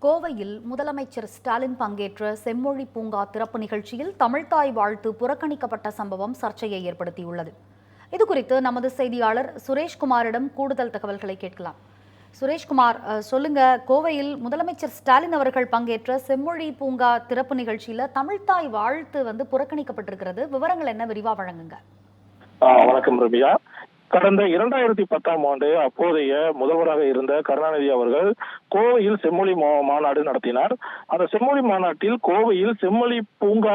கோவையில் முதலமைச்சர் ஸ்டாலின் பங்கேற்ற செம்மொழி பூங்கா திறப்பு நிகழ்ச்சியில் தமிழ்த்தாய் வாழ்த்து புறக்கணிக்கப்பட்ட சம்பவம் சர்ச்சையை ஏற்படுத்தியுள்ளது. இதுகுறித்து நமது செய்தியாளர் சுரேஷ்குமாரிடம் கூடுதல் தகவல்களை கேட்கலாம். சுரேஷ்குமார், சொல்லுங்க, கோவையில் முதலமைச்சர் ஸ்டாலின் அவர்கள் பங்கேற்ற செம்மொழி பூங்கா திறப்பு நிகழ்ச்சியில தமிழ்த்தாய் வாழ்த்து புறக்கணிக்கப்பட்டிருக்கிறது. விவரங்கள் என்ன, விரிவா வழங்குங்க. வணக்கம் ரம்யா. கடந்த 2010ஆம் ஆண்டு அப்போதைய முதல்வராக இருந்த கருணாநிதி அவர்கள் கோவையில் செம்மொழி மாநாடு நடத்தினார். அந்த செம்மொழி மாநாட்டில் கோவையில் செம்மொழி பூங்கா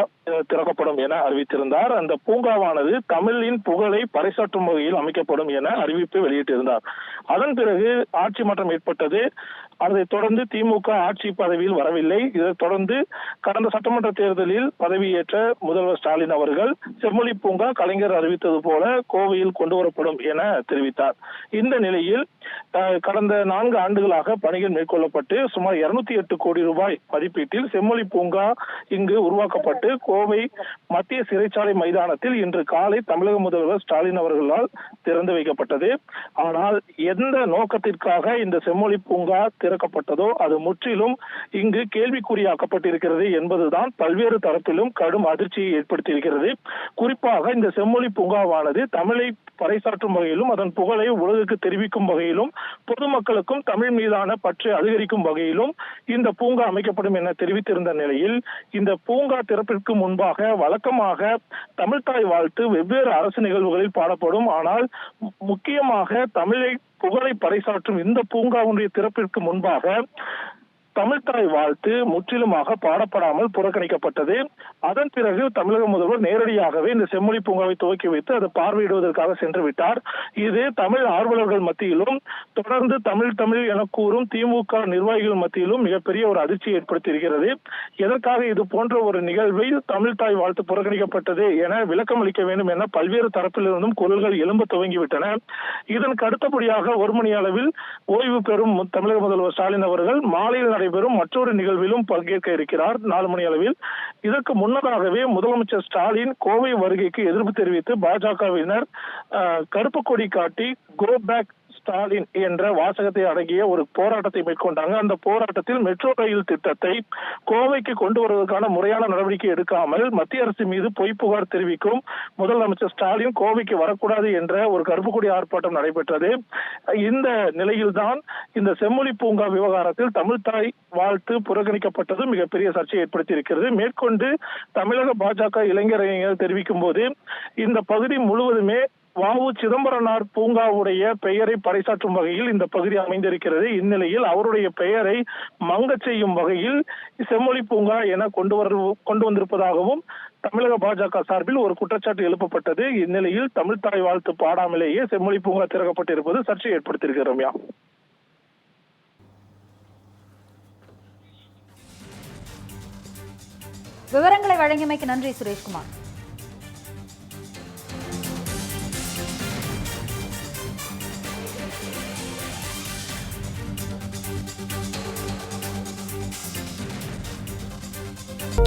திறக்கப்படும் என அறிவித்திருந்தார். அந்த பூங்காவானது தமிழின் புகழை பறைசாற்றும் வகையில் அமைக்கப்படும் என அறிவிப்பு வெளியிட்டிருந்தார். அதன் பிறகு ஆட்சி மாற்றம் ஏற்பட்டது. அதைத் தொடர்ந்து திமுக ஆட்சி பதவியில் வரவில்லை. இதைத் தொடர்ந்து கடந்த சட்டமன்ற தேர்தலில் பதவியேற்ற முதல்வர் ஸ்டாலின் அவர்கள் செம்மொழி பூங்கா கலைஞர் அறிவித்தது போல கோவையில் கொண்டு வரப்படும் என தெரிவித்தார். இந்த நிலையில் கடந்த 4 ஆண்டுகளாக பணிகள் மேற்கொள்ளப்பட்டு சுமார் 208 கோடி ரூபாய் மதிப்பீட்டில் செம்மொழி பூங்கா இங்கு உருவாக்கப்பட்டு கோவை மத்திய சிறைச்சாலை மைதானத்தில் இன்று காலை தமிழக முதல்வர் ஸ்டாலின் அவர்களால் திறந்து வைக்கப்பட்டது. ஆனால் எந்த நோக்கத்திற்காக இந்த செம்மொழி பூங்கா திறக்கப்பட்டதோ அது முற்றிலும் இங்கு கேள்விக்குறியாக்கப்பட்டிருக்கிறது என்பதுதான் பல்வேறு தரப்பிலும் கடும் அதிர்ச்சியை ஏற்படுத்தியிருக்கிறது. குறிப்பாக இந்த செம்மொழி பூங்காவானது தமிழை பறைசாற்றும் வகையிலும் அதன் புகழை உலகுக்கு தெரிவிக்கும் வகையிலும் பொதுமக்களுக்கும் தமிழ் மீதான பற்று அதிகரிக்கும் வகையிலும் இந்த பூங்கா அமைக்கப்படும் என தெரிவித்திருந்த நிலையில் இந்த பூங்கா திறப்பிற்கு முன்பாக வழக்கமாக தமிழ்த்தாய் வாழ்த்து வெவ்வேறு அரசு நிகழ்வுகளில் பாடப்படும். ஆனால் முக்கியமாக தமிழை புகழை பறைசாற்றும் இந்த பூங்காவுடைய திறப்பிற்கு முன்பாக தமிழ்த்தாய் வாழ்த்து முற்றிலுமாக பாடப்படாமல் புறக்கணிக்கப்பட்டது. அதன் பிறகு தமிழக முதல்வர் நேரடியாகவே இந்த செம்மொழி பூங்காவை துவக்கி வைத்து அதை பார்வையிடுவதற்காக சென்று விட்டார். இது தமிழ் ஆர்வலர்கள் மத்தியிலும் தொடர்ந்து தமிழ் என கூறும் திமுக நிர்வாகிகள் மத்தியிலும் மிகப்பெரிய ஒரு அதிர்ச்சியை ஏற்படுத்தியிருக்கிறது. எதற்காக இது போன்ற ஒரு நிகழ்வை தமிழ்த்தாய் வாழ்த்து புறக்கணிக்கப்பட்டது என விளக்கம் அளிக்க வேண்டும் என பல்வேறு தரப்பிலிருந்தும் குரல்கள் எழும்ப துவங்கிவிட்டன. இதற்கு அடுத்தபடியாக 1 மணி அளவில் ஓய்வு பெறும் தமிழக முதல்வர் ஸ்டாலின் அவர்கள் மாலையில் நடைபெறும் மற்றொரு நிகழ்விலும் பங்கேற்க இருக்கிறார் 4 மணி அளவில். இதற்கு முன்னதாகவே முதலமைச்சர் ஸ்டாலின் கோவை வருகைக்கு எதிர்ப்பு தெரிவித்து பாஜகவினர் கருப்பு கொடி காட்டி கோ பேக் ஸ்டாலின் என்ற வாசகத்தை அடங்கிய ஒரு போராட்டத்தை மேற்கொண்டாங்க. அந்த போராட்டத்தில் மெட்ரோ ரயில் திட்டத்தை கோவைக்கு கொண்டு வருவதற்கான முறையான நடவடிக்கை எடுக்காமல் மத்திய அரசு மீது பொய் புகார் தெரிவிக்கும் முதலமைச்சர் ஸ்டாலின் கோவைக்கு வரக்கூடாது என்ற ஒரு கருப்பு கொடி ஆர்ப்பாட்டம் நடைபெற்றது. இந்த நிலையில்தான் இந்த செம்மொழி பூங்கா விவகாரத்தில் தமிழ்த்தாய் வாழ்த்து புறக்கணிக்கப்பட்டது மிகப்பெரிய சர்ச்சையை ஏற்படுத்தி இருக்கிறது. மேற்கொண்டு தமிழக பாஜக இளைஞர் தெரிவிக்கும் போது இந்த பகுதி முழுவதுமே வ.உ. சிதம்பரனார் பூங்காவுடைய பெயரை பறைசாற்றும் வகையில் இந்த பகுதி அமைந்திருக்கிறது. இந்நிலையில் அவருடைய பெயரை மங்கச் செய்யும் வகையில் செம்மொழி பூங்கா என கொண்டு வந்திருப்பதாகவும் தமிழக பாஜக சார்பில் ஒரு குற்றச்சாட்டு எழுப்பப்பட்டது. இந்நிலையில் தமிழ்த்தாய் வாழ்த்து பாடாமலேயே செம்மொழி பூங்கா திறக்கப்பட்டிருப்பது சர்ச்சை ஏற்படுத்தியிருக்கிறது. ரம்யா, விவரங்களை வழங்கியமைக்கு நன்றி சுரேஷ்குமார்.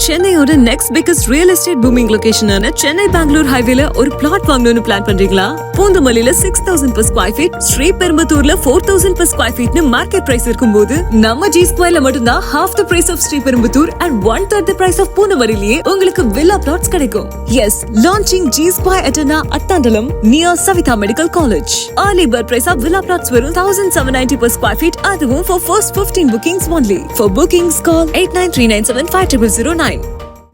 சென்னையோட next biggest real estate booming லொகேஷனான சென்னை பெங்களூர் ஹைவேல ஒரு பிளாட் வாங்கணும்னு பிளான் பண்றீங்களா? பூந்தமல்லியில 6,000 per square feet, ஸ்ரீபெரும்புத்தூர்ல 4,000 per square feet market price இருக்கும்போது நம்ம ஜி ஸ்கொயர்ல மட்டும்தான் half the price of Sriperumbudur and 1/3 the price of பூந்தமல்லியிலேயே உங்களுக்கு வில்லா பிளாட்ஸ் கிடைக்கும். Yes, launching G Square Etna Attandalam near Savitha Medical College. Early bird price of villa plots வெறும் 1,790 per square feet. அதுவும் for first 15 bookings only. For bookings call 8939750009.